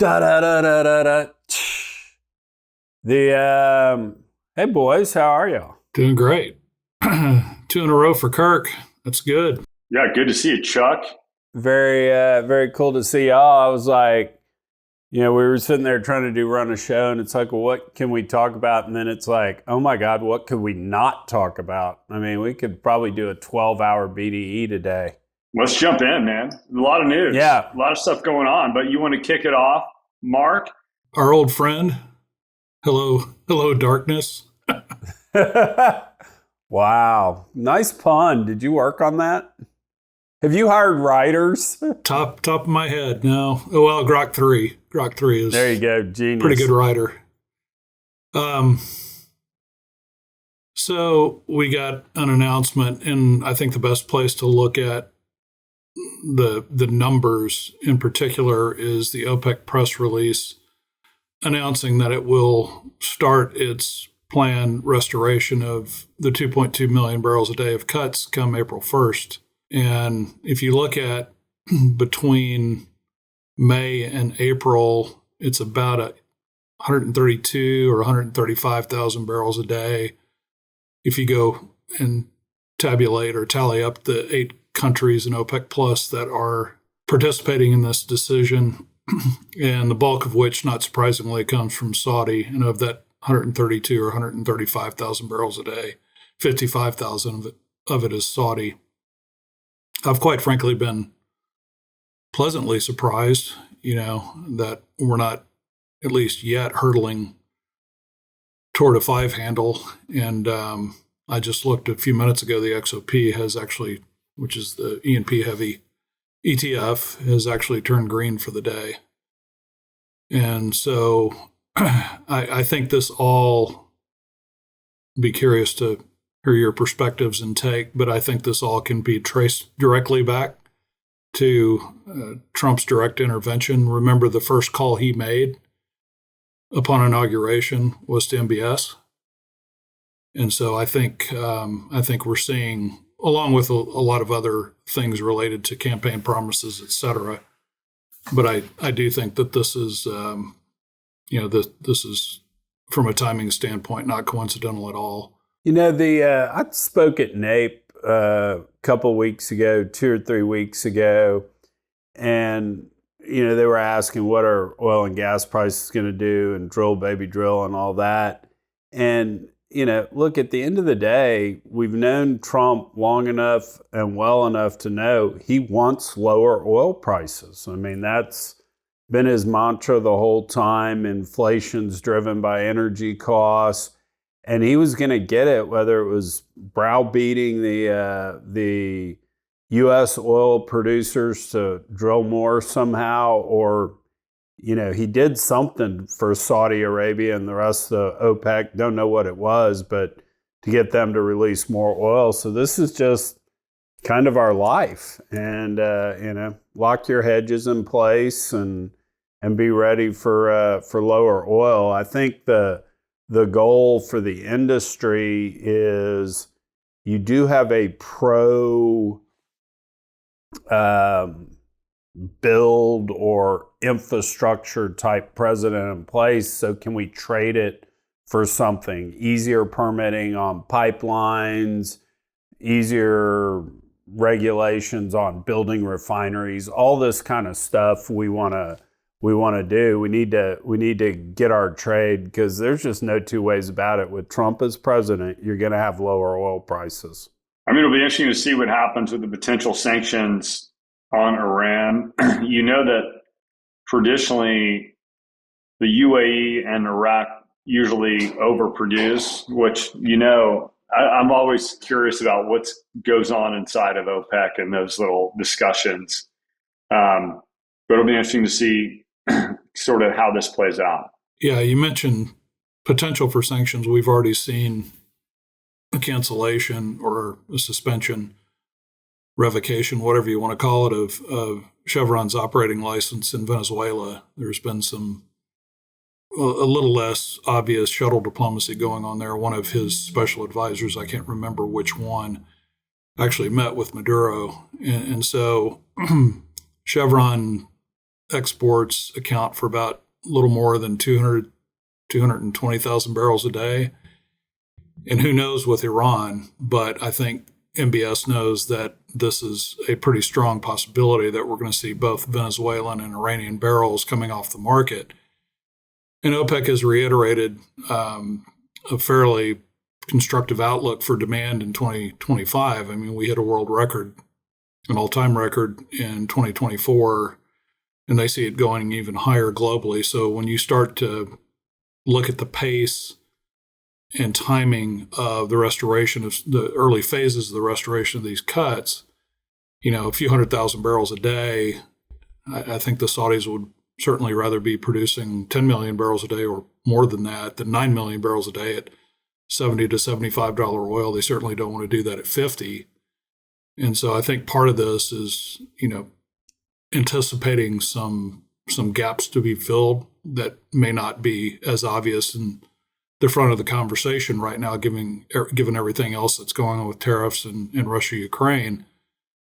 Da da da da da da. Hey boys, how are y'all? Doing great. 2 in a row for Kirk. That's good. Yeah, good to see you, Chuck. Very cool to see y'all. I was like, we were sitting there trying to run a show, and it's like, well, what can we talk about? And then it's like, oh my God, what could we not talk about? I mean, we could probably do a 12-hour BDE today. Let's jump in, man. A lot of news. Yeah. A lot of stuff going on, but you want to kick it off, Mark? Our old friend. Hello, darkness. Wow. Nice pun. Did you work on that? Have you hired writers? Top of my head. No. Oh, well, Grok 3. Grok 3 is there you go. Genius. Pretty good writer. So we got an announcement, and I think the best place to look at the numbers in particular is the OPEC press release announcing that it will start its planned restoration of the 2.2 million barrels a day of cuts come April 1st. And if you look at between May and April, it's about 132 or 135,000 barrels a day. If you go and tabulate or tally up the 8 countries in OPEC Plus that are participating in this decision, and the bulk of which, not surprisingly, comes from Saudi, and of that 132 or 135,000 barrels a day, 55,000 of it is Saudi. I've quite frankly been pleasantly surprised, that we're not, at least yet, hurtling toward a 5 handle. And I just looked a few minutes ago, the XOP has actually, which is the E&P heavy ETF, has actually turned green for the day. And so I think this all, be curious to hear your perspectives and take, but I think this all can be traced directly back to Trump's direct intervention. Remember, the first call he made upon inauguration was to MBS. And so I think we're seeing, along with a lot of other things related to campaign promises, et cetera. But I do think that this is, this is, from a timing standpoint, not coincidental at all. I spoke at NAPE a couple weeks ago, 2 or 3 weeks ago, and they were asking what are oil and gas prices going to do, and drill baby drill and all that. And look, at the end of the day, we've known Trump long enough and well enough to know he wants lower oil prices. I mean, that's been his mantra the whole time. Inflation's driven by energy costs. And he was going to get it, whether it was browbeating the U.S. oil producers to drill more somehow, or he did something for Saudi Arabia and the rest of the OPEC. Don't know what it was, but to get them to release more oil. So this is just kind of our life. And lock your hedges in place and be ready for lower oil. I think the goal for the industry is you do have a pro build or infrastructure type president in place. So can we trade it for something? Easier permitting on pipelines, easier regulations on building refineries, all this kind of stuff we want to do. We need to get our trade, because there's just no two ways about it. With Trump as president, you're going to have lower oil prices. I mean, it'll be interesting to see what happens with the potential sanctions on Iran. You know that traditionally the UAE and Iraq usually overproduce, which, I'm always curious about what goes on inside of OPEC and those little discussions. But it'll be interesting to see sort of how this plays out. Yeah, you mentioned potential for sanctions. We've already seen a cancellation or a suspension, revocation, whatever you want to call it, of Chevron's operating license in Venezuela. There's been a little less obvious shuttle diplomacy going on there. One of his special advisors, I can't remember which one, actually met with Maduro. And so Chevron exports account for about a little more than 220,000 barrels a day. And who knows with Iran, but I think MBS knows that this is a pretty strong possibility that we're going to see both Venezuelan and Iranian barrels coming off the market. And OPEC has reiterated a fairly constructive outlook for demand in 2025. I mean, we hit a world record, an all-time record in 2024, and they see it going even higher globally. So when you start to look at the pace and timing of the restoration of the early phases of the restoration of these cuts, a few 100,000 barrels a day, I think the Saudis would certainly rather be producing 10 million barrels a day or more than that, than 9 million barrels a day at $70 to $75 oil. They certainly don't want to do that at 50. And so I think part of this is, anticipating some gaps to be filled that may not be as obvious in the front of the conversation right now, given everything else that's going on with tariffs in Russia, Ukraine.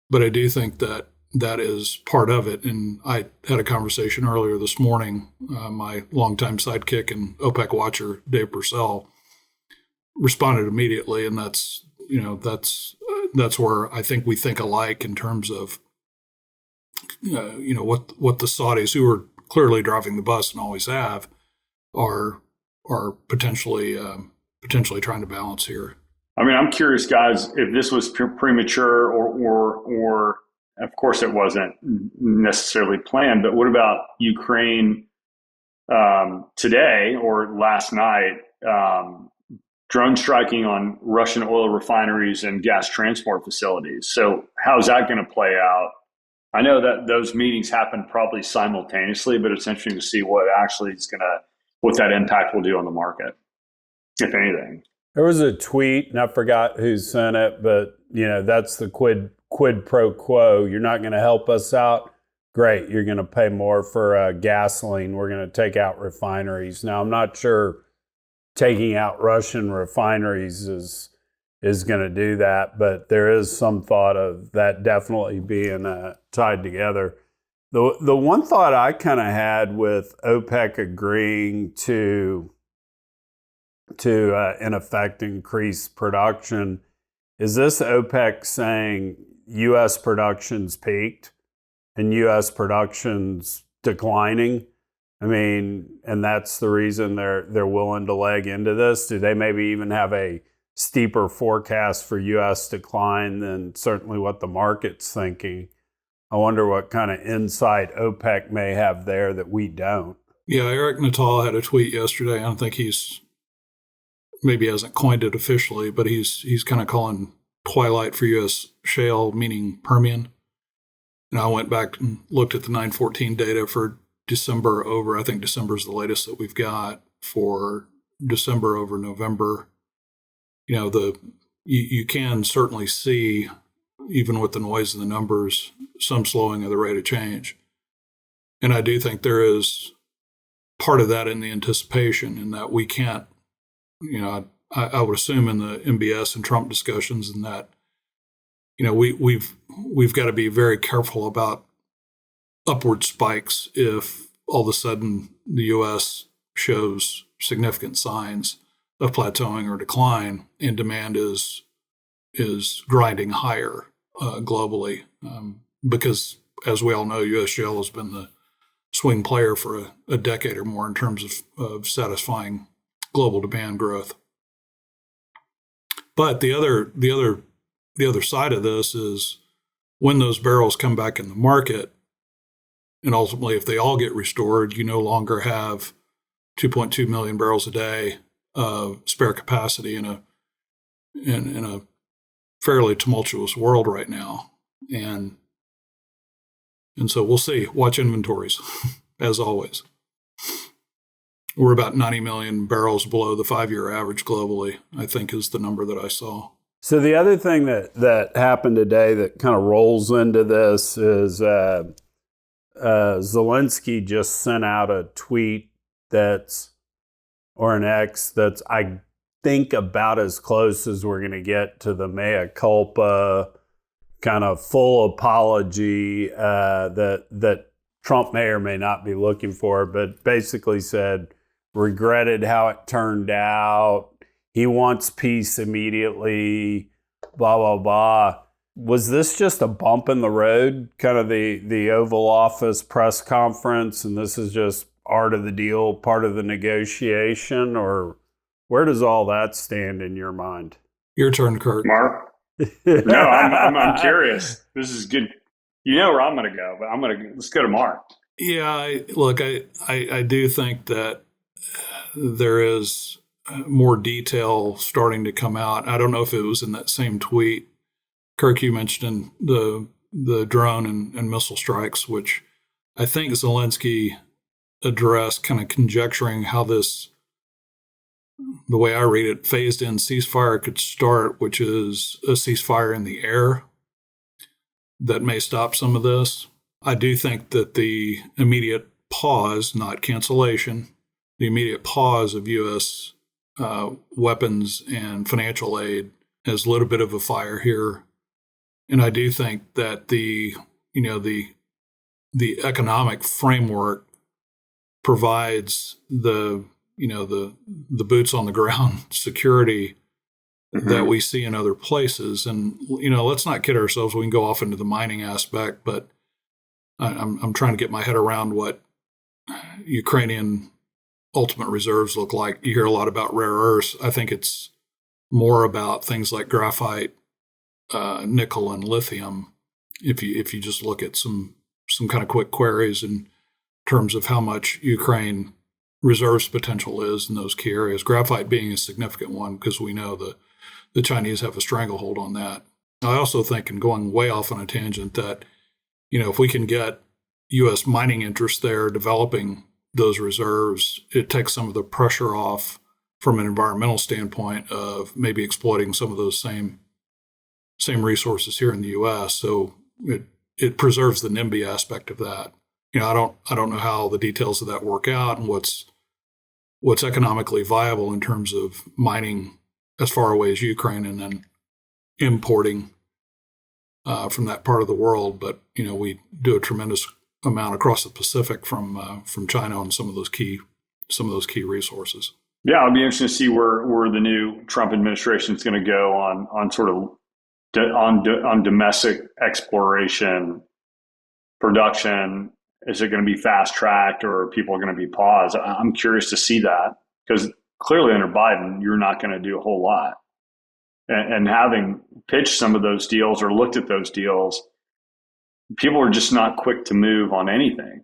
But I do think that is part of it. And I had a conversation earlier this morning. My longtime sidekick and OPEC watcher, Dave Purcell, responded immediately, and that's where I think we think alike in terms of what the Saudis, who are clearly driving the bus and always have, are potentially trying to balance here. I mean, I'm curious, guys, if this was premature or of course it wasn't necessarily planned, but what about Ukraine today or last night, drone striking on Russian oil refineries and gas transport facilities? So how's that going to play out? I know that those meetings happen probably simultaneously, but it's interesting to see what that impact will do on the market, if anything. There was a tweet, and I forgot who sent it, but that's the quid pro quo. You're not going to help us out. Great, you're going to pay more for gasoline. We're going to take out refineries. Now, I'm not sure taking out Russian refineries is going to do that, but there is some thought of that definitely being tied together. The one thought I kind of had with OPEC agreeing to in effect increase production is this OPEC saying U.S. production's peaked and U.S. production's declining. I mean, and that's the reason they're willing to leg into this. Do they maybe even have a steeper forecast for U.S. decline than certainly what the market's thinking? I wonder what kind of insight OPEC may have there that we don't. Yeah, Eric Natal had a tweet yesterday. I don't think maybe hasn't coined it officially, but he's kind of calling twilight for U.S. shale, meaning Permian. And I went back and looked at the 914 data for December over. I think December is the latest that we've got for December over November. You can certainly see, even with the noise in the numbers, some slowing of the rate of change. And I do think there is part of that in the anticipation, in that we can't, I would assume in the MBS and Trump discussions, and that, we've got to be very careful about upward spikes if all of a sudden the U.S. shows significant signs of plateauing or decline, and demand is grinding higher globally, because as we all know, U.S. shale has been the swing player for a decade or more in terms of satisfying global demand growth. But the other side of this is when those barrels come back in the market, and ultimately if they all get restored, you no longer have 2.2 million barrels a day of spare capacity in a fairly tumultuous world right now. And so we'll see. Watch inventories, as always. We're about 90 million barrels below the 5-year average globally, I think is the number that I saw. So the other thing that happened today that kind of rolls into this is Zelensky just sent out a tweet or an X that's, I think, about as close as we're going to get to the mea culpa kind of full apology that Trump may or may not be looking for, but basically said, regretted how it turned out. He wants peace immediately, blah, blah, blah. Was this just a bump in the road, kind of the Oval Office press conference, and this is just art of the deal, part of the negotiation, or where does all that stand in your mind? Your turn, Kurt. Mark? No, I'm curious. This is good. You know where I'm going to go, but let's go to Mark. Yeah, I do think that there is more detail starting to come out. I don't know if it was in that same tweet. Kirk, you mentioned the drone and missile strikes, which I think Zelensky addressed, kind of conjecturing how this, the way I read it, phased-in ceasefire could start, which is a ceasefire in the air that may stop some of this. I do think that the immediate pause, not cancellation, the immediate pause of U.S. Weapons and financial aid has lit a bit of a fire here. And I do think that the economic framework provides the boots on the ground security that we see in other places. And, let's not kid ourselves. We can go off into the mining aspect, but I'm trying to get my head around what Ukrainian ultimate reserves look like. You hear a lot about rare earths. I think it's more about things like graphite, nickel, and lithium. If you just look at some kind of quick queries in terms of how much Ukraine reserves potential is in those key areas, graphite being a significant one because we know the Chinese have a stranglehold on that. I also think, and going way off on a tangent, that if we can get U.S. mining interests there developing those reserves, it takes some of the pressure off from an environmental standpoint of maybe exploiting some of those same resources here in the U.S. So it preserves the NIMBY aspect of that. I don't know how the details of that work out and what's economically viable in terms of mining as far away as Ukraine and then importing from that part of the world. But we do a tremendous amount across the Pacific from China on some of those key resources. Yeah, it'll be interesting to see where the new Trump administration is going to go on sort of on domestic exploration, production. Is it going to be fast tracked, or are people going to be paused? I'm curious to see that, because clearly under Biden, you're not going to do a whole lot. And having pitched some of those deals or looked at those deals, people are just not quick to move on anything.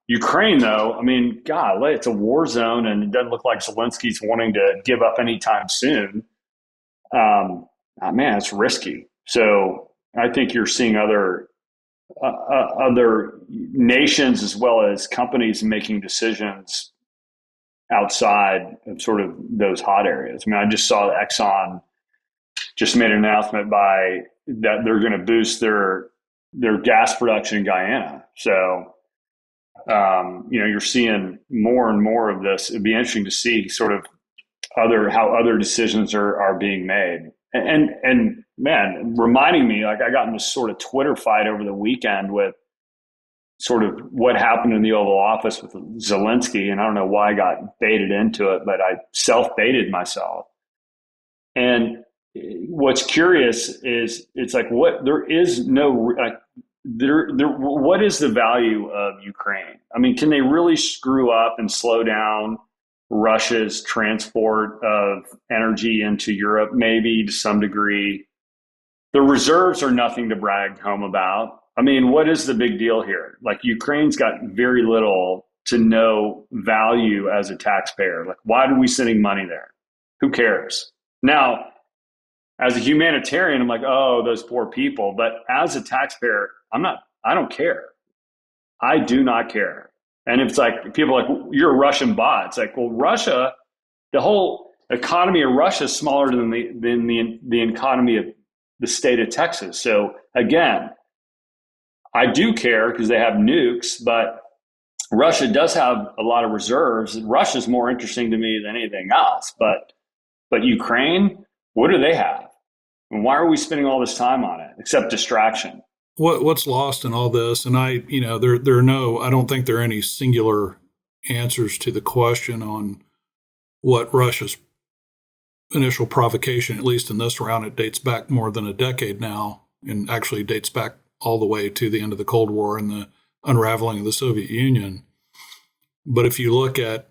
Ukraine, though, golly, it's a war zone, and it doesn't look like Zelensky's wanting to give up anytime soon. It's risky. So I think you're seeing other nations as well as companies making decisions outside of sort of those hot areas. I just saw that Exxon just made an announcement that they're going to boost their gas production in Guyana. So, you're seeing more and more of this. It'd be interesting to see sort of how other decisions are being made. And man, reminding me, like I got in this sort of Twitter fight over the weekend with sort of what happened in the Oval Office with Zelensky. And I don't know why I got baited into it, but I self-baited myself. And what's curious is it's like, what is the value of Ukraine? Can they really screw up and slow down Russia's transport of energy into Europe? Maybe to some degree. The reserves are nothing to brag home about. What is the big deal here? Like, Ukraine's got very little to no value as a taxpayer. Like, why are we sending money there? Who cares? Now, as a humanitarian, I'm like, oh, those poor people. But as a taxpayer, I don't care. I do not care. And it's like, people are like, well, you're a Russian bot. It's like, well, Russia, the whole economy of Russia is smaller than the economy of the state of Texas. So again, I do care because they have nukes, but Russia does have a lot of reserves. Russia's more interesting to me than anything else. But Ukraine, what do they have? And why are we spending all this time on it, except distraction? what's lost in all this, and I don't think there are any singular answers to the question on what Russia's initial provocation, at least in this round, it dates back more than a decade now, and actually dates back all the way to the end of the Cold War and the unraveling of the Soviet Union. But if you look at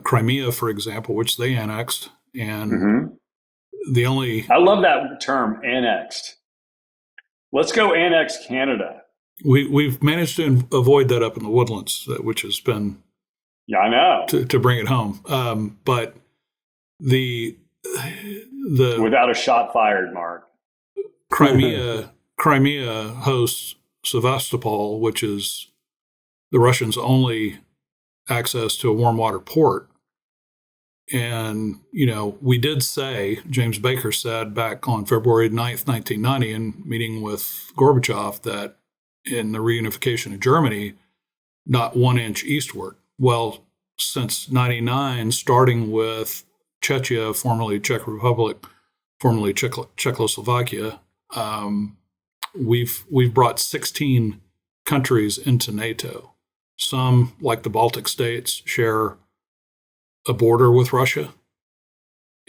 Crimea, for example, which they annexed, and I love that term, annexed. Let's go annex Canada. We've managed to avoid that up in the woodlands, which has been, yeah, I know, to bring it home. But the without a shot fired, Mark. Crimea hosts Sevastopol, which is the Russians' only access to a warm water port. And, we did say, James Baker said back on February 9th, 1990, in meeting with Gorbachev, that in the reunification of Germany, not 1 inch eastward. Well, since 99, starting with Czechia, formerly Czech Republic, formerly Czechoslovakia, we've brought 16 countries into NATO. Some, like the Baltic states, share a border with Russia.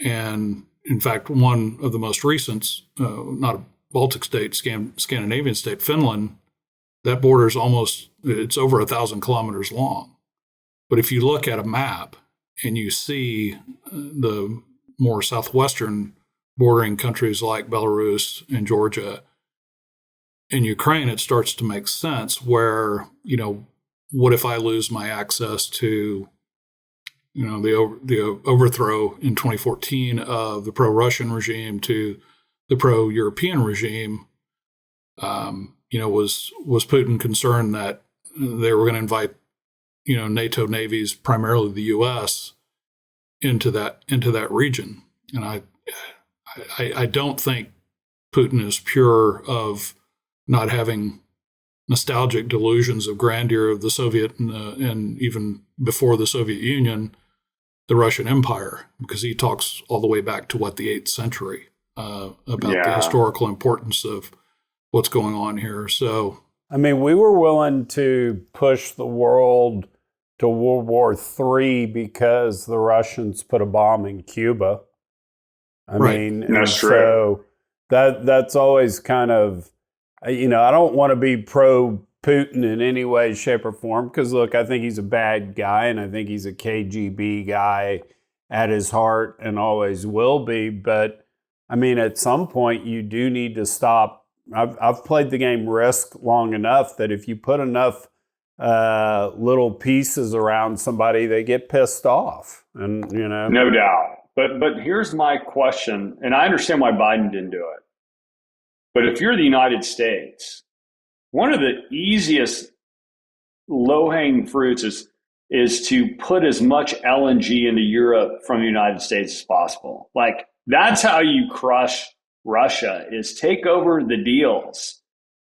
And in fact, one of the most recent, not a Baltic state, Scandinavian state, Finland, that border is it's over 1,000 kilometers long. But if you look at a map and you see the more southwestern bordering countries like Belarus and Georgia and Ukraine, it starts to make sense where, what if I lose my access to the overthrow in 2014 of the pro-Russian regime to the pro-European regime? Was Putin concerned that they were going to invite, NATO navies, primarily the U.S., into that region? And I don't think Putin is pure of not having nostalgic delusions of grandeur of the Soviet and even before the Soviet Union, the Russian Empire, because he talks all the way back to the 8th century about the historical importance of what's going on here. So, I mean, we were willing to push the world to World War III because the Russians put a bomb in Cuba. I mean, that's true. So that's always kind of, I don't want to be pro-Putin in any way, shape, or form, because, look, I think he's a bad guy, and I think he's a KGB guy at his heart and always will be. But, I mean, at some point, you do need to stop. I've played the game Risk long enough that if you put enough little pieces around somebody, they get pissed off. And, No doubt. But here's my question, and I understand why Biden didn't do it. But if you're the United States, one of the easiest low-hanging fruits is to put as much LNG into Europe from the United States as possible. Like, that's how you crush Russia, is take over the deals.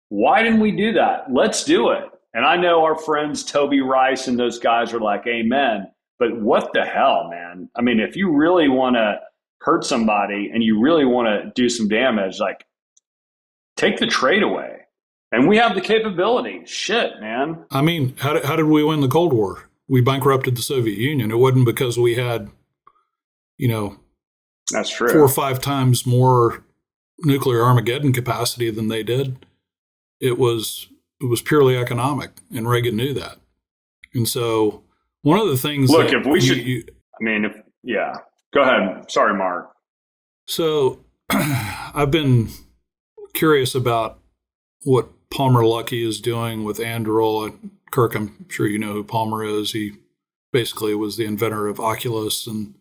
Why didn't we do that? Let's do it. And I know our friends Toby Rice and those guys are like, amen. But what the hell, man? I mean, if you really want to hurt somebody and you really want to do some damage, like, take the trade away. And we have the capability. Shit, man. I mean, how did we win the Cold War? We bankrupted the Soviet Union. It wasn't because we had, that's true, 4 or 5 times more nuclear Armageddon capacity than they did. It was purely economic, and Reagan knew that. And so one of the things. Look, if we should. Go ahead. Sorry, Mark. So I've been curious about what Palmer Luckey is doing with Anduril. Kirk, I'm sure you know who Palmer is. He basically was the inventor of Oculus and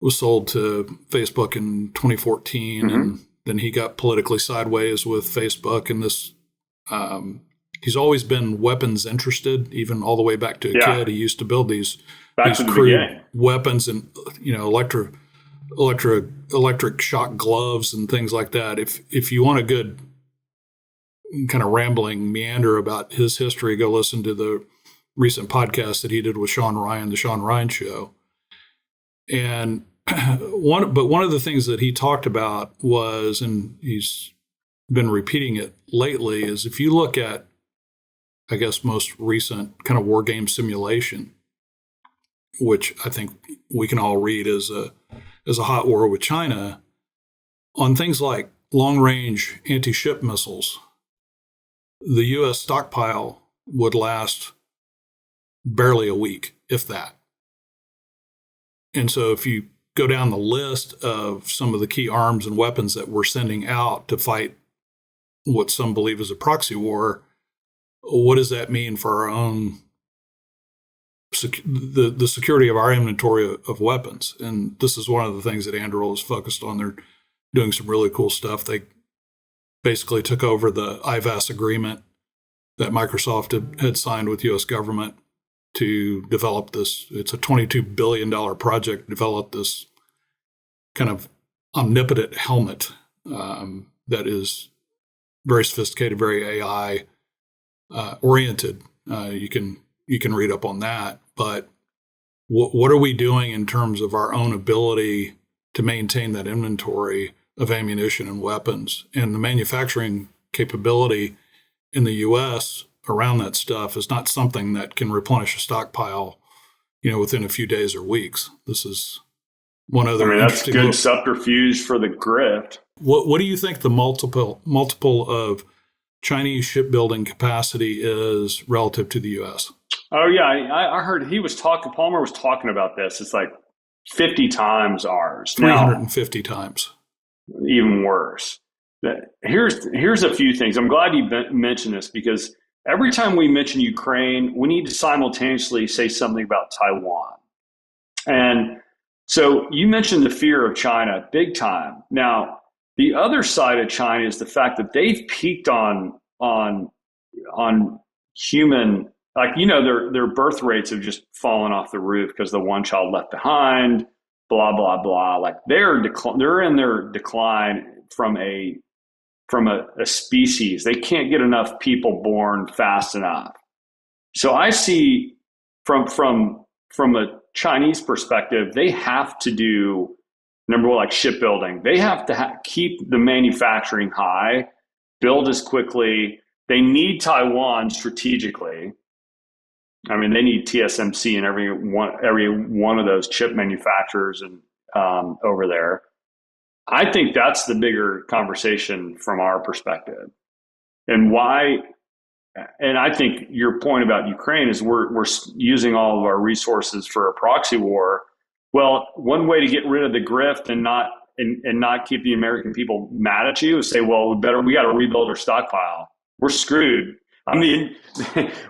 was sold to Facebook in 2014. And then he got politically sideways with Facebook. And this, he's always been weapons interested, even all the way back to a kid. He used to build these crude weapons and, electric shock gloves and things like that. If you want a good kind of rambling meander about his history, go listen to the recent podcast that he did with Sean Ryan, the Sean Ryan Show. And one of the things that he talked about was, and he's been repeating it lately is if you look at, I guess, most recent kind of war game simulation, which I think we can all read as a hot war with China, on things like long-range anti-ship missiles, the U.S. stockpile would last barely a week, if that. And so if you go down the list of some of the key arms and weapons that we're sending out to fight what some believe is a proxy war, what does that mean for our own the security of our inventory of weapons? And this is one of the things that Anduril is focused on. They're doing some really cool stuff. They basically took over the IVAS agreement that Microsoft had signed with the U.S. government to develop this. It's a $22 billion project to develop this kind of omnipotent helmet that is very sophisticated, very AI oriented. You can read up on that. But what are we doing in terms of our own ability to maintain that inventory of ammunition and weapons? And the manufacturing capability in the U.S. around that stuff is not something that can replenish a stockpile, within a few days or weeks. This is one other. That's good subterfuge for the grift. What do you think the multiple of Chinese shipbuilding capacity is relative to the U.S.? Oh yeah, I heard Palmer was talking about this. It's like 50 times ours. 350 times. Even worse. Here's a few things. I'm glad you mentioned this, because every time we mention Ukraine, we need to simultaneously say something about Taiwan. And so you mentioned the fear of China big time. Now, the other side of China is the fact that they've peaked on human, their birth rates have just fallen off the roof because the one child left behind, blah, blah, blah. Like they're in their decline from a species. They can't get enough people born fast enough. So I see from a Chinese perspective, they have to do, number one, like shipbuilding. They have to keep the manufacturing high, build as quickly. They need Taiwan strategically. I mean, they need TSMC and every one of those chip manufacturers and over there. I think that's the bigger conversation from our perspective. And why? And I think your point about Ukraine is we're using all of our resources for a proxy war. Well, one way to get rid of the grift and not keep the American people mad at you is say, well, we got to rebuild our stockpile. We're screwed. I mean,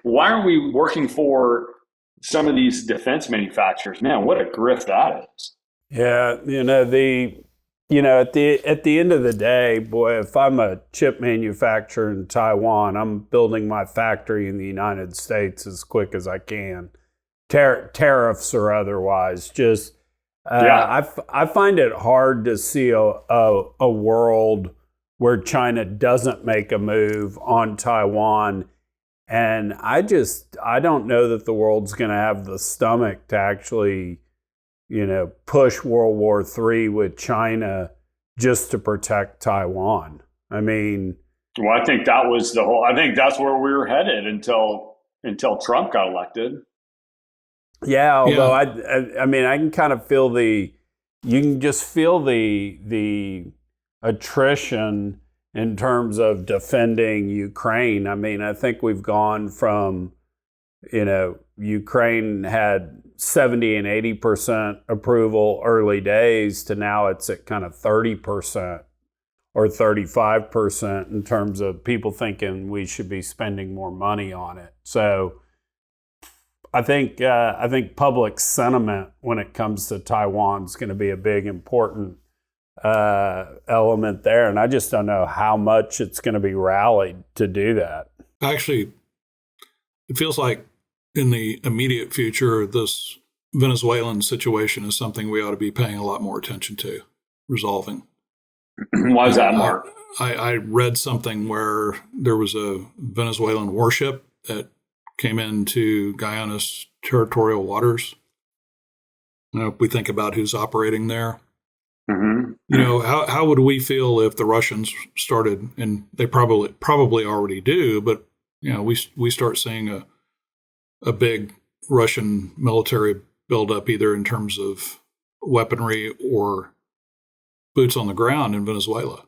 why aren't we working for some of these defense manufacturers? Man, what a grift that is. Yeah, at the end of the day, boy, if I'm a chip manufacturer in Taiwan, I'm building my factory in the United States as quick as I can. Tariffs or otherwise, just I find it hard to see a world where China doesn't make a move on Taiwan. And I don't know that the world's going to have the stomach to actually, push World War III with China just to protect Taiwan. I mean, well, I think that's where we were headed until Trump got elected. Yeah, although I mean, I can kind of feel you can just feel the attrition in terms of defending Ukraine. I mean, I think we've gone from, Ukraine had 70 and 80% approval early days to now it's at kind of 30% or 35% in terms of people thinking we should be spending more money on it. So I think public sentiment when it comes to Taiwan is going to be a big important element there, and I just don't know how much it's going to be rallied to do that. Actually, it feels like in the immediate future, this Venezuelan situation is something we ought to be paying a lot more attention to resolving. Why is that, Mark? I read something where there was a Venezuelan warship that came into Guyana's territorial waters. If we think about who's operating there, Mm-hmm. How would we feel if the Russians started, and they probably already do, but we start seeing a big Russian military buildup, either in terms of weaponry or boots on the ground in Venezuela.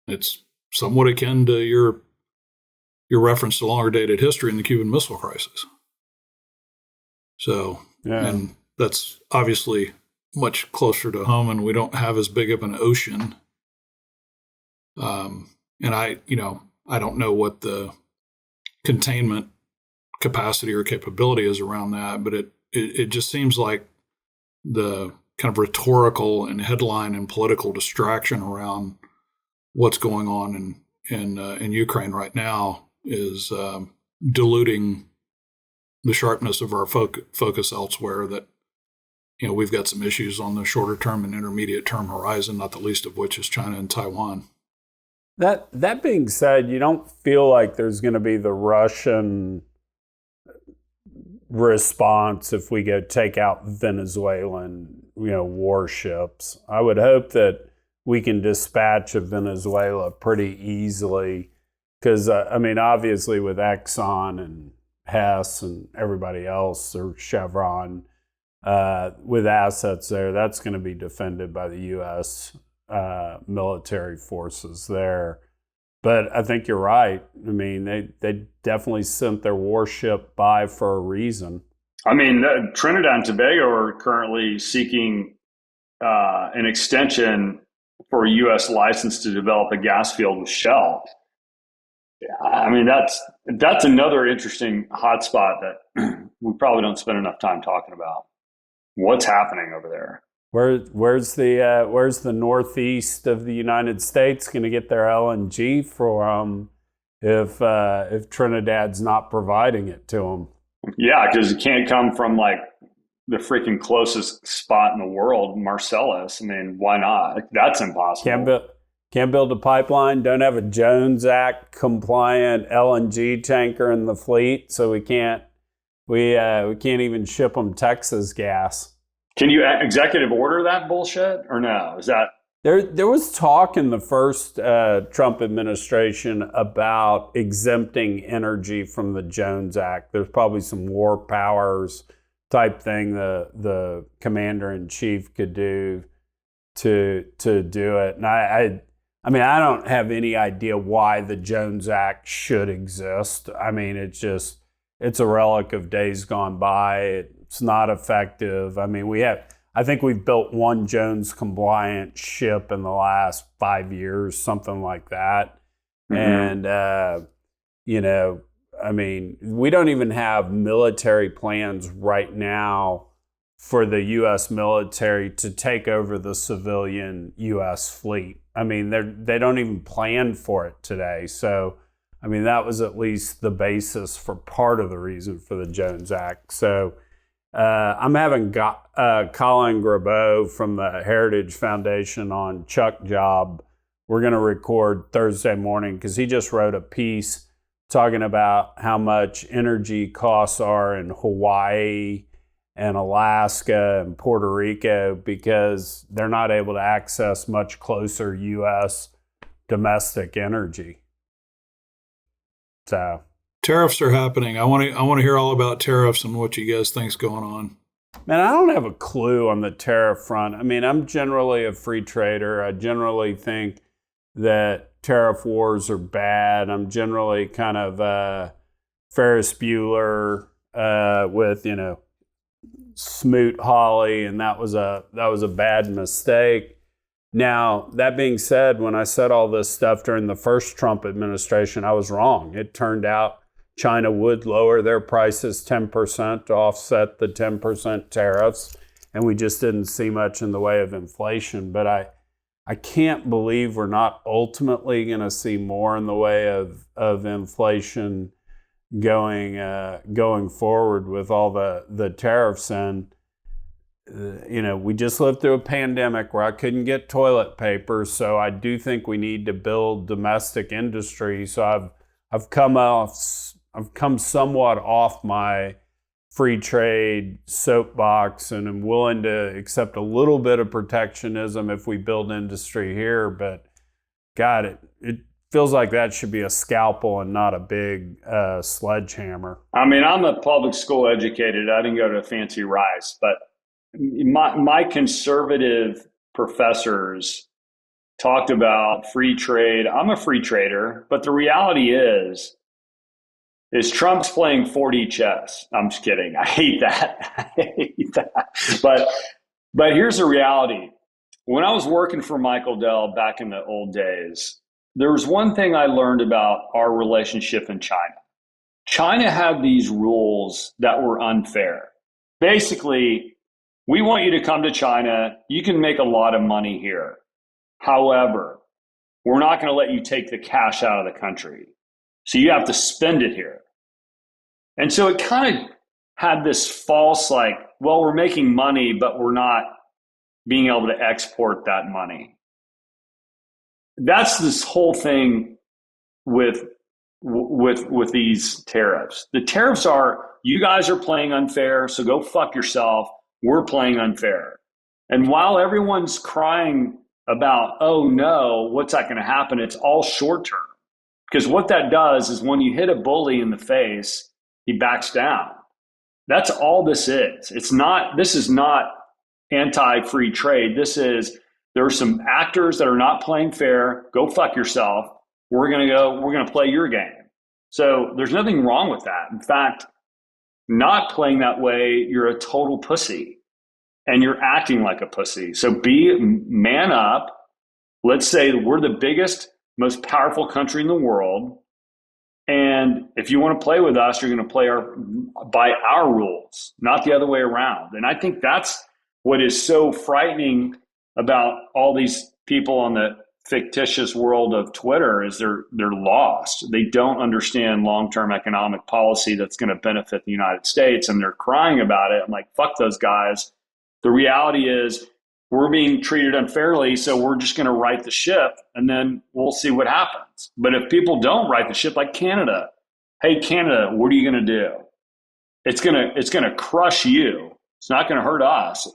It's somewhat akin to your reference to longer dated history in the Cuban Missile Crisis. So, and that's obviously much closer to home, and we don't have as big of an ocean. And I don't know what the containment capacity or capability is around that, but it just seems like the kind of rhetorical and headline and political distraction around what's going on in Ukraine right now is diluting the sharpness of our focus elsewhere. That we've got some issues on the shorter term and intermediate term horizon, not the least of which is China and Taiwan. That being said, you don't feel like there's going to be the Russian response if we go take out Venezuelan, warships. I would hope that we can dispatch of Venezuela pretty easily because, obviously with Exxon and Hess and everybody else, or Chevron, with assets there, that's going to be defended by the U.S. Military forces there. But I think you're right. They definitely sent their warship by for a reason. Trinidad and Tobago are currently seeking an extension for a U.S. license to develop a gas field with Shell. That's another interesting hotspot that we probably don't spend enough time talking about. What's happening over there? Where's the northeast of the United States going to get their LNG from if Trinidad's not providing it to them? Yeah, because it can't come from like the freaking closest spot in the world, Marcellus. Why not? That's impossible. Can't build a pipeline. Don't have a Jones Act compliant LNG tanker in the fleet, so we can't even ship them Texas gas. Can you executive order that bullshit or no? Is that there was talk in the first Trump administration about exempting energy from the Jones Act. There's probably some war powers type thing the commander in chief could do to do it. And I don't have any idea why the Jones Act should exist. It's a relic of days gone by. It's not effective. I think we've built one Jones compliant ship in the last 5 years, something like that. Mm-hmm. And, we don't even have military plans right now for the U.S. military to take over the civilian U.S. fleet. They don't even plan for it today. So, that was at least the basis for part of the reason for the Jones Act. So, I'm having Colin Grabeau from the Heritage Foundation on Chuck Job. We're going to record Thursday morning because he just wrote a piece talking about how much energy costs are in Hawaii and Alaska and Puerto Rico because they're not able to access much closer U.S. domestic energy. So tariffs are happening. I want to hear all about tariffs and what you guys think's going on. Man, I don't have a clue on the tariff front. I'm generally a free trader. I generally think that tariff wars are bad. I'm generally kind of Ferris Bueller with Smoot-Hawley, and that was a bad mistake. Now, that being said, when I said all this stuff during the first Trump administration, I was wrong. It turned out China would lower their prices 10% to offset the 10% tariffs, and we just didn't see much in the way of inflation. But I can't believe we're not ultimately going to see more in the way of inflation going forward with all the tariffs. And we just lived through a pandemic where I couldn't get toilet paper, so I do think we need to build domestic industry. So I've come somewhat off my free trade soapbox and am willing to accept a little bit of protectionism if we build industry here. But God, it feels like that should be a scalpel and not a big sledgehammer. I mean, I'm a public school educated. I didn't go to fancy Rice, but my conservative professors talked about free trade. I'm a free trader, but the reality is Trump's playing 4D chess. I'm just kidding. I hate that. I hate that. But here's the reality. When I was working for Michael Dell back in the old days, there was one thing I learned about our relationship in China. China had these rules that were unfair. Basically, we want you to come to China. You can make a lot of money here. However, we're not going to let you take the cash out of the country. So you have to spend it here. And so it kind of had this false, like, well, we're making money, but we're not being able to export that money. That's this whole thing with these tariffs. The tariffs are, you guys are playing unfair, so go fuck yourself. We're playing unfair. And while everyone's crying about, oh no, what's that going to happen? It's all short term. Because what that does is when you hit a bully in the face, he backs down. That's all this is. This is not anti-free trade. There are some actors that are not playing fair. Go fuck yourself. We're going to play your game. So there's nothing wrong with that. In fact, not playing that way, you're a total pussy and you're acting like a pussy. So man up. Let's say we're the biggest, most powerful country in the world. And if you want to play with us, you're going to play by our rules, not the other way around. And I think that's what is so frightening about all these people on the fictitious world of Twitter is they're lost. They don't understand long-term economic policy that's going to benefit the United States, and they're crying about it. I'm like, fuck those guys. The reality is we're being treated unfairly, so we're just going to right the ship, and then we'll see what happens. But if people don't right the ship, like Canada, hey, Canada, what are you going to do? It's going to crush you. It's not going to hurt us.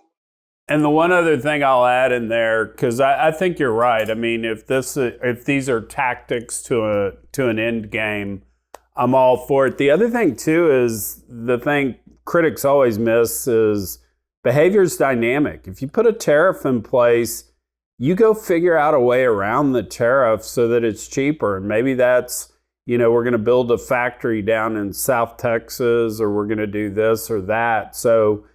And the one other thing I'll add in there, because I think you're right. I mean, if these are tactics to an end game, I'm all for it. The other thing too is the thing critics always miss is behavior is dynamic. If you put a tariff in place, you go figure out a way around the tariff so that it's cheaper. And maybe that's, we're going to build a factory down in South Texas, or we're going to do this or that. So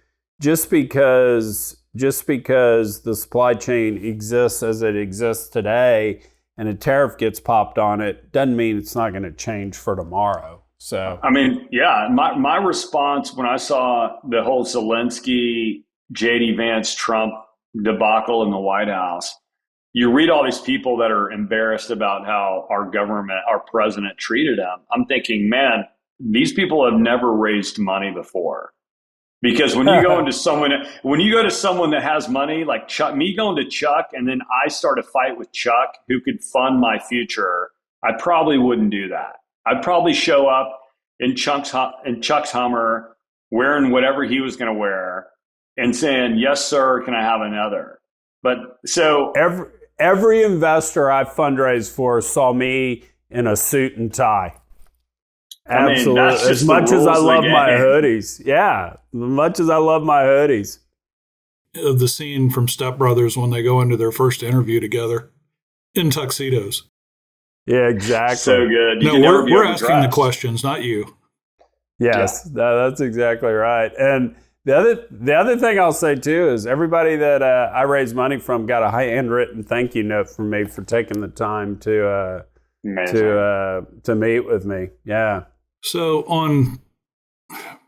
just because the supply chain exists as it exists today and a tariff gets popped on it doesn't mean it's not going to change for tomorrow. So, I mean, yeah, my response when I saw the whole Zelensky, J.D. Vance, Trump debacle in the White House, you read all these people that are embarrassed about how our government, our president treated them. I'm thinking, man, these people have never raised money before. Because when you go to someone that has money, like Chuck, me going to Chuck, and then I start a fight with Chuck who could fund my future, I probably wouldn't do that. I'd probably show up in Chuck's Hummer wearing whatever he was going to wear and saying, "Yes, sir, can I have another?" But so every investor I fundraised for saw me in a suit and tie. Absolutely. I mean, as much as I love my hoodies. Yeah. As much as I love my hoodies. The scene from Step Brothers when they go into their first interview together in tuxedos. Yeah, exactly. So good. We're asking the questions, not you. Yes, that's exactly right. And the other thing I'll say too is everybody that I raised money from got a handwritten thank you note from me for taking the time to meet with me. Yeah. So on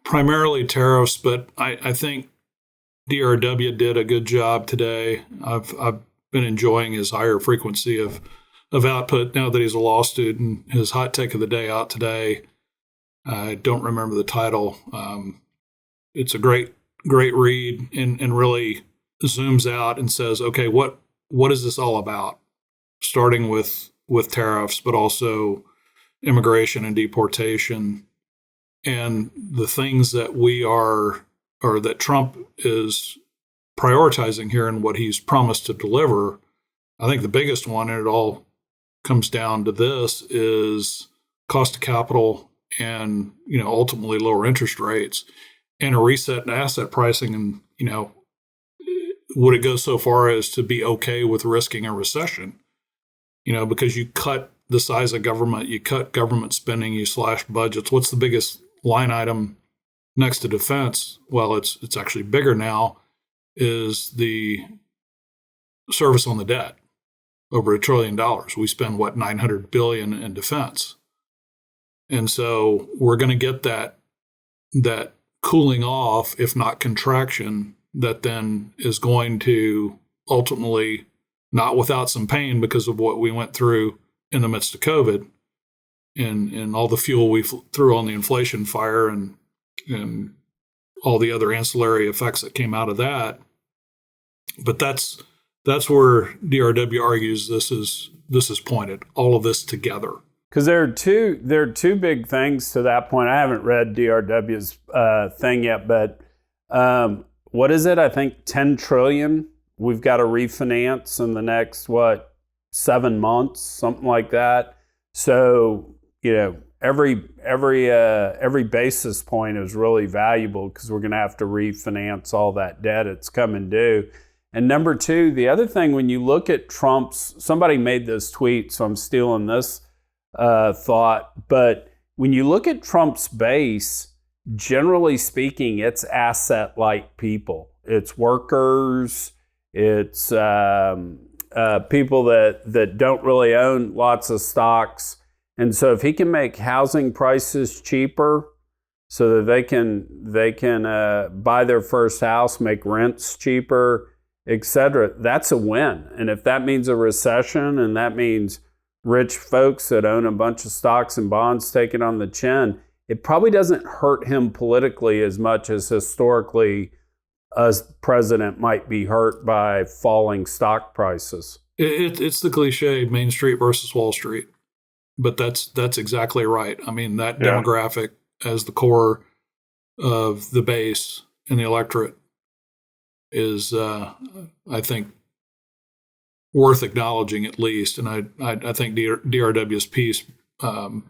primarily tariffs, but I think DRW did a good job today. I've been enjoying his higher frequency of output now that he's a law student. His hot take of the day out today. I don't remember the title. It's a great read and really zooms out and says, okay, what is this all about? Starting with tariffs, but also immigration and deportation. And the things that that Trump is prioritizing here and what he's promised to deliver, I think the biggest one, and it all comes down to this, is cost of capital and, ultimately lower interest rates and a reset in asset pricing. And, would it go so far as to be okay with risking a recession? Because you cut the size of government, you cut government spending, you slash budgets. What's the biggest line item next to defense? Well, it's actually bigger now, is the service on the debt. Over $1 trillion. We spend $900 billion in defense. And so we're going to get that cooling off, if not contraction, that then is going to ultimately, not without some pain because of what we went through in the midst of COVID and all the fuel we threw on the inflation fire and all the other ancillary effects that came out of that. But that's where DRW argues this is pointed, all of this together. Because there are two big things to that point. I haven't read DRW's thing yet, but what is it? I think 10 trillion we've got to refinance in the next 7 months, something like that. So every basis point is really valuable because we're going to have to refinance all that debt. It's coming due. And number two, the other thing, when you look at somebody made this tweet, so I'm stealing this thought, but when you look at Trump's base, generally speaking, it's asset-light people. It's workers, it's people that don't really own lots of stocks. And so if he can make housing prices cheaper so that they can buy their first house, make rents cheaper, etc., that's a win. And if that means a recession and that means rich folks that own a bunch of stocks and bonds take it on the chin, it probably doesn't hurt him politically as much as historically a president might be hurt by falling stock prices. It's the cliche Main Street versus Wall Street, but that's exactly right. I mean, that demographic as the core of the base and the electorate is, I think, worth acknowledging at least. And I think DRW's piece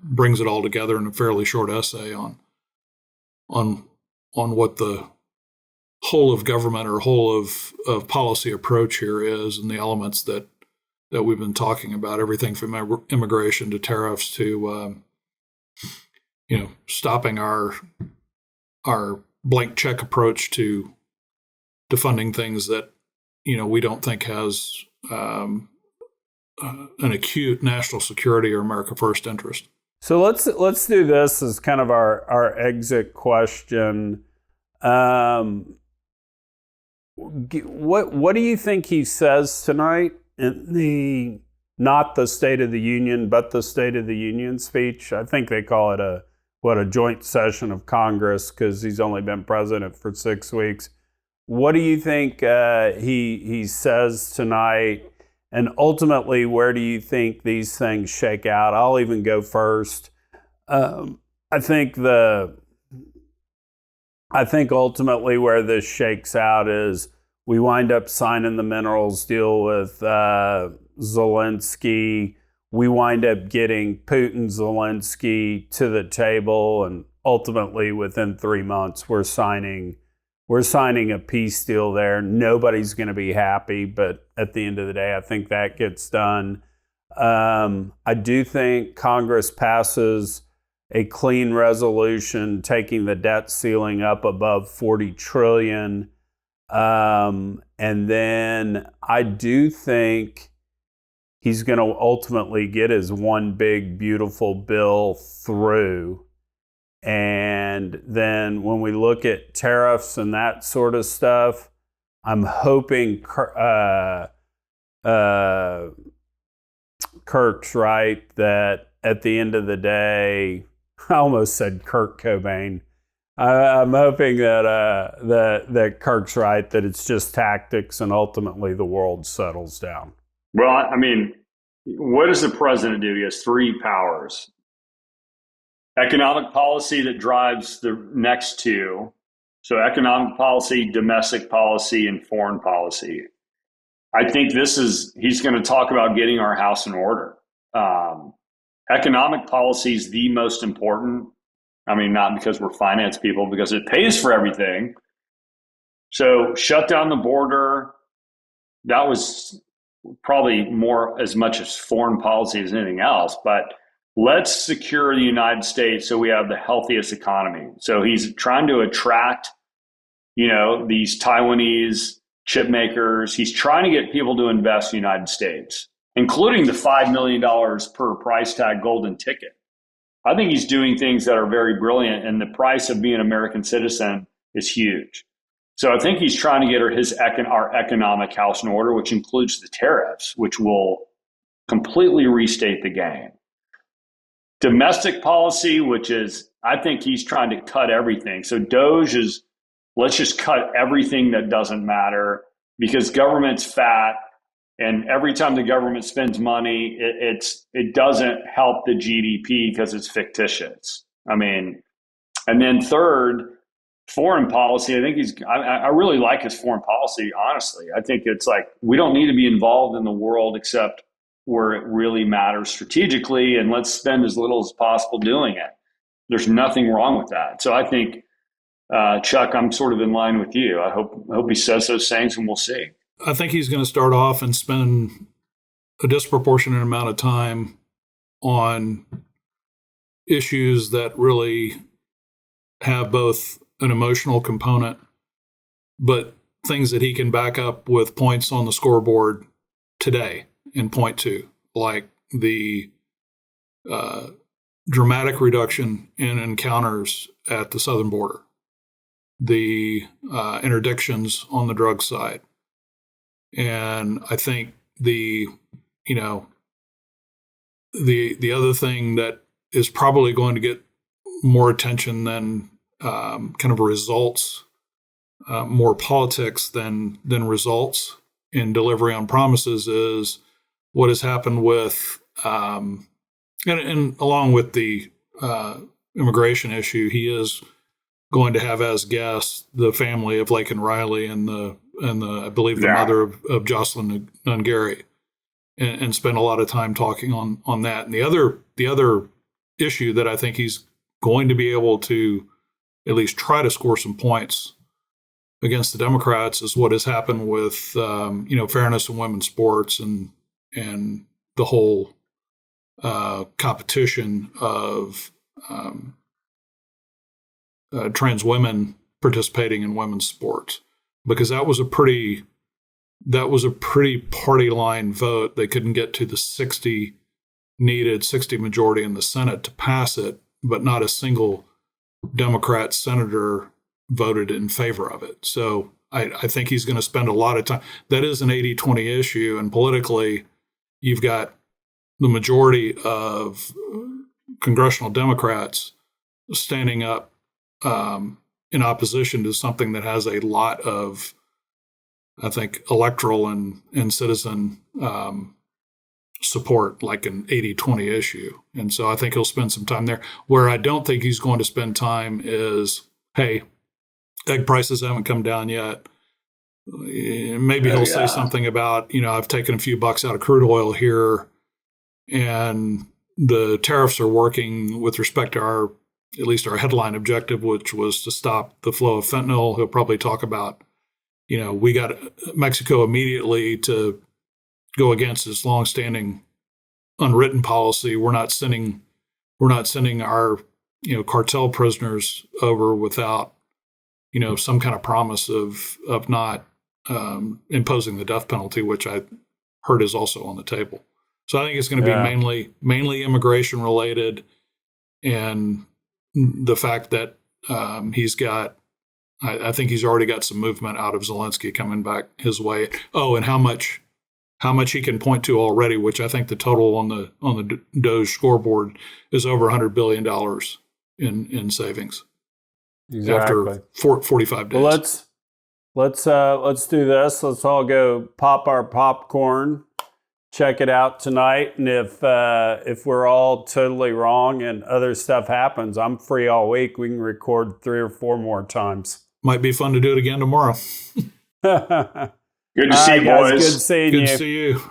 brings it all together in a fairly short essay on what the whole of government or whole of policy approach here is, and the elements that we've been talking about, everything from immigration to tariffs to stopping our blank check approach to funding things that we don't think has an acute national security or America First interest. So let's do this as kind of our exit question. What do you think he says tonight in not the State of the Union, but the State of the Union speech? I think they call it a joint session of Congress because he's only been president for 6 weeks. What do you think he says tonight? And ultimately, where do you think these things shake out? I'll even go first. I think ultimately where this shakes out is we wind up signing the minerals deal with Zelensky. We wind up getting Putin, Zelensky to the table, and ultimately within 3 months we're signing a peace deal there. Nobody's going to be happy, but at the end of the day, I think that gets done. I do think Congress passes a clean resolution taking the debt ceiling up above $40 trillion. And then I do think he's going to ultimately get his one big, beautiful bill through. And then when we look at tariffs and that sort of stuff, I'm hoping Kirk's right that at the end of the day, I almost said Kurt Cobain. I'm hoping that Kirk's right, that it's just tactics and ultimately the world settles down. Well, I mean, what does the president do? He has 3 powers. economic policy that drives the next two. So economic policy, domestic policy, and foreign policy. I think he's going to talk about getting our house in order. Economic policy is the most important. I mean, not because we're finance people, because it pays for everything. So shut down the border. That was probably more as much as foreign policy as anything else. But let's secure the United States so we have the healthiest economy. So he's trying to attract, these Taiwanese chip makers. He's trying to get people to invest in the United States, including the $5 million per price tag golden ticket. I think he's doing things that are very brilliant, and the price of being an American citizen is huge. So I think he's trying to get our economic house in order, which includes the tariffs, which will completely restate the game. Domestic policy, which is, I think he's trying to cut everything. So Doge is, let's just cut everything that doesn't matter, because government's fat. And every time the government spends money, it doesn't help the GDP because it's fictitious. I mean, and then third, foreign policy. I think I really like his foreign policy, honestly. I think it's like, we don't need to be involved in the world except where it really matters strategically, and let's spend as little as possible doing it. There's nothing wrong with that. So I think, Chuck, I'm sort of in line with you. I hope he says those things, and we'll see. I think he's going to start off and spend a disproportionate amount of time on issues that really have both an emotional component, but things that he can back up with points on the scoreboard today and point to, like the dramatic reduction in encounters at the southern border, the interdictions on the drug side. And I think the other thing that is probably going to get more attention than kind of results, more politics than results in delivery on promises, is what has happened with, and along with the immigration issue, he is going to have as guests the family of Laken Riley and I believe the mother of Jocelyn Nungary, and spend a lot of time talking on that. And the other issue that I think he's going to be able to at least try to score some points against the Democrats is what has happened with fairness in women's sports and the whole competition of trans women participating in women's sports. Because that was a pretty party line vote. They couldn't get to the 60 majority in the Senate to pass it, but not a single Democrat senator voted in favor of it. So I think he's going to spend a lot of time. That is an 80-20 issue, and politically, you've got the majority of congressional Democrats standing up in opposition to something that has a lot of, I think, electoral and citizen support, like an 80-20 issue. And so I think he'll spend some time there. Where I don't think he's going to spend time is, hey, egg prices haven't come down yet. Maybe he'll say something about, I've taken a few bucks out of crude oil here, and the tariffs are working with respect to at least our headline objective, which was to stop the flow of fentanyl. He'll probably talk about, we got Mexico immediately to go against this longstanding unwritten policy. We're not sending our, cartel prisoners over without, some kind of promise of not imposing the death penalty, which I heard is also on the table. So I think it's going to be mainly immigration related, and the fact that he's got, I think he's already got some movement out of Zelensky coming back his way. Oh, and how much he can point to already, which I think the total on the Doge scoreboard is over $100 billion in savings. Exactly. After 45 days. Well, let's do this. Let's all go pop our popcorn check it out tonight. And if we're all totally wrong and other stuff happens, I'm free all week. We can record 3 or 4 more times. Might be fun to do it again tomorrow. Good to see you, guys, boys. good seeing Good you. to see you.